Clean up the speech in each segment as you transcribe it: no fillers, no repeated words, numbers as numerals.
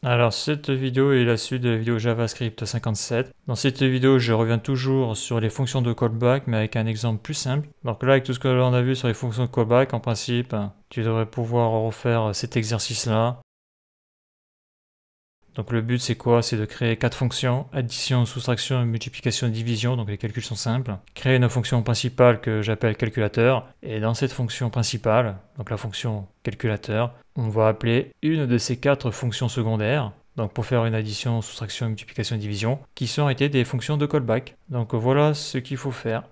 Alors cette vidéo est la suite de la vidéo JavaScript 57. Dans cette vidéo, je reviens toujours sur les fonctions de callback, mais avec un exemple plus simple. Donc là, avec tout ce que l'on a vu sur les fonctions de callback, en principe, tu devrais pouvoir refaire cet exercice-là. Donc le but c'est quoi? C'est de créer 4 fonctions, addition, soustraction, multiplication et division, donc les calculs sont simples. Créer une fonction principale que j'appelle calculateur, et dans cette fonction principale, donc la fonction calculateur, on va appeler une de ces 4 fonctions secondaires, donc pour faire une addition, soustraction, multiplication et division, qui sont été des fonctions de callback. Donc voilà ce qu'il faut faire.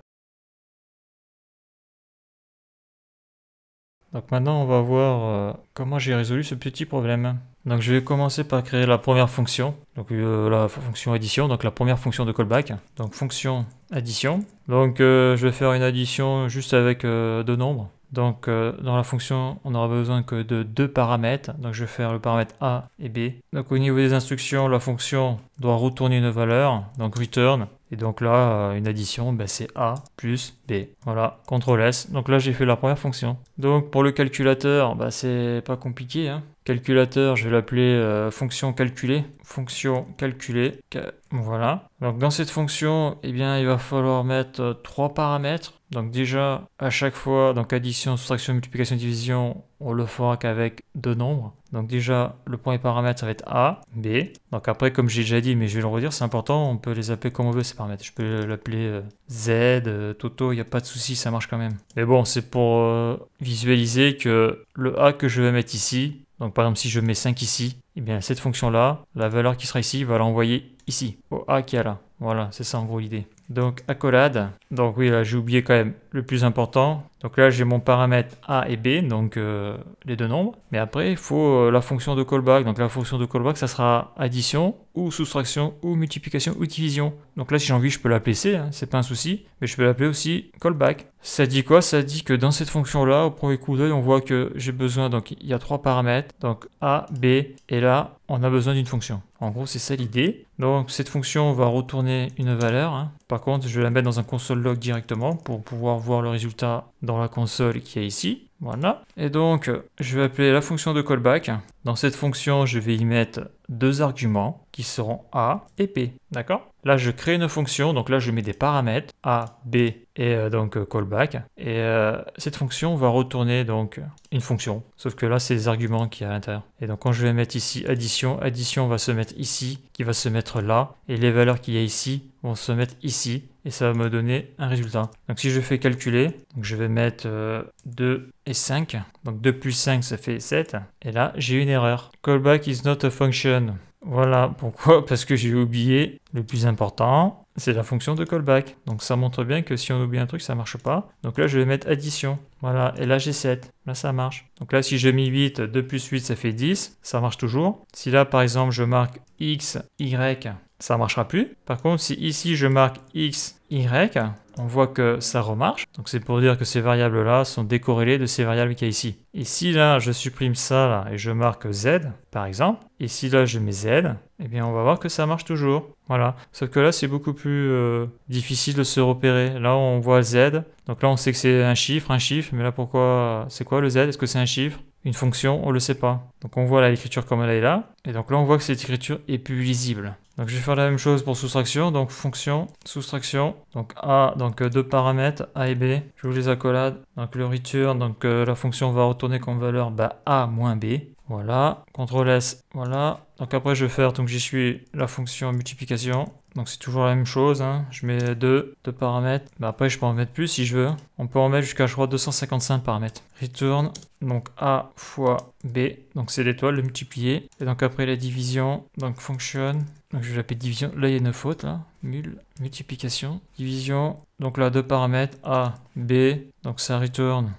Donc maintenant on va voir comment j'ai résolu ce petit problème. Donc je vais commencer par créer la première fonction, donc la fonction addition, donc la première fonction de callback, donc fonction addition. Donc je vais faire une addition juste avec deux nombres. Donc dans la fonction, on n'aura besoin que de deux paramètres, donc je vais faire le paramètre A et B. Donc au niveau des instructions, la fonction doit retourner une valeur, donc return. Et donc là, une addition, c'est A plus B. Voilà, CTRL S. Donc là, j'ai fait la première fonction. Donc pour le calculateur, c'est pas compliqué, hein. Calculateur, je vais l'appeler fonction calculée. Fonction calculée. Voilà. Donc dans cette fonction, il va falloir mettre 3 paramètres. Donc déjà, à chaque fois, donc addition, soustraction, multiplication, division, on le fera qu'avec deux nombres. Donc déjà, le premier paramètre, ça va être A, B. Donc après, comme j'ai déjà dit, mais je vais le redire, c'est important, on peut les appeler comme on veut, ces paramètres. Je peux l'appeler Z, Toto, il n'y a pas de souci, ça marche quand même. Mais bon, c'est pour visualiser que le A que je vais mettre ici, donc par exemple, si je mets 5 ici, cette fonction-là, la valeur qui sera ici, va l'envoyer ici, au A qui est là. Voilà, c'est ça en gros l'idée. Donc accolade, donc oui là j'ai oublié quand même le plus important. Donc là j'ai mon paramètre A et B, donc les deux nombres. Mais après il faut la fonction de callback. Donc la fonction de callback ça sera addition ou soustraction ou multiplication ou division. Donc là si j'ai envie je peux l'appeler C, hein, c'est pas un souci. Mais je peux l'appeler aussi callback. Ça dit quoi? Ça dit que dans cette fonction là, au premier coup d'œil on voit que j'ai besoin, donc il y a 3 paramètres. Donc A, B et là on a besoin d'une fonction. En gros c'est ça l'idée. Donc cette fonction va retourner une valeur, hein. Par contre, je vais la mettre dans un console log directement pour pouvoir voir le résultat dans la console qui est ici. Voilà. Et donc, je vais appeler la fonction de callback. Dans cette fonction, je vais y mettre deux arguments qui seront A et P. D'accord? Là, je crée une fonction. Donc là, je mets des paramètres A, B et donc callback. Et cette fonction va retourner donc une fonction. Sauf que là, c'est les arguments qui y a à l'intérieur. Et donc, quand je vais mettre ici addition, addition va se mettre ici, qui va se mettre là. Et les valeurs qu'il y a ici vont se mettre ici. Et ça va me donner un résultat. Donc si je fais calculer, donc je vais mettre 2 et 5. Donc 2 plus 5, ça fait 7. Et là, j'ai une erreur. Callback is not a function. Voilà, pourquoi? Parce que j'ai oublié le plus important, c'est la fonction de callback. Donc ça montre bien que si on oublie un truc, ça marche pas. Donc là, je vais mettre addition. Voilà, et là j'ai 7. Là, ça marche. Donc là, si je mets 8, 2 plus 8, ça fait 10. Ça marche toujours. Si là, par exemple, je marque X, Y, ça ne marchera plus. Par contre, si ici, je marque X, Y, on voit que ça remarche. Donc c'est pour dire que ces variables-là sont décorrélées de ces variables qu'il y a ici. Et si là, je supprime ça là, et je marque Z, par exemple, et si là, je mets Z, on va voir que ça marche toujours. Voilà. Sauf que là, c'est beaucoup plus difficile de se repérer. Là, on voit Z. Donc là, on sait que c'est un chiffre, mais là, pourquoi? C'est quoi le Z? Est-ce que c'est un chiffre? Une fonction? On ne le sait pas. Donc on voit là l'écriture comme elle est là. Et donc là, on voit que cette écriture est plus lisible. Donc je vais faire la même chose pour soustraction. Donc fonction, soustraction. Donc A, donc deux paramètres, A et B. Je vous les accolade. Donc le return, donc la fonction va retourner comme valeur A moins B. Voilà. CTRL S. Voilà. Donc après, je vais faire, donc j'y suis la fonction multiplication. Donc c'est toujours la même chose, hein. Je mets deux paramètres. Après, je peux en mettre plus si je veux. On peut en mettre jusqu'à, je crois, 255 paramètres. Return, donc A fois B. Donc c'est l'étoile, le multiplier. Et donc après la division, donc function. Donc je vais l'appeler division. Là, il y a une faute, là. Multiplication. Division. Donc là, deux paramètres. A, B. Donc ça return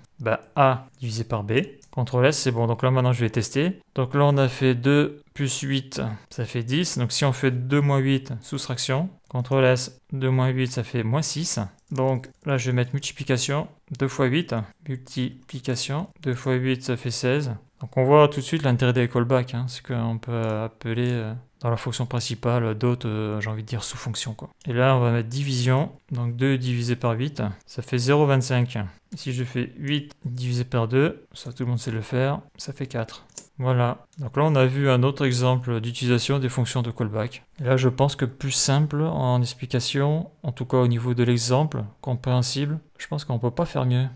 A divisé par B. CTRL S, c'est bon. Donc là, maintenant, je vais tester. Donc là, on a fait 2 plus 8, ça fait 10. Donc si on fait 2 moins 8, soustraction. CTRL S, 2 moins 8, ça fait moins 6. Donc là, je vais mettre multiplication. 2 fois 8, multiplication. 2 fois 8, ça fait 16. Donc on voit tout de suite l'intérêt des callbacks. Hein. C'est qu'on peut appeler dans la fonction principale d'autres, j'ai envie de dire, sous-fonctions, quoi. Et là, on va mettre division. Donc 2 divisé par 8, ça fait 0,25. Si je fais 8 divisé par 2, ça tout le monde sait le faire, ça fait 4. Voilà, donc là on a vu un autre exemple d'utilisation des fonctions de callback. Et là je pense que plus simple en explication, en tout cas au niveau de l'exemple, compréhensible, je pense qu'on ne peut pas faire mieux.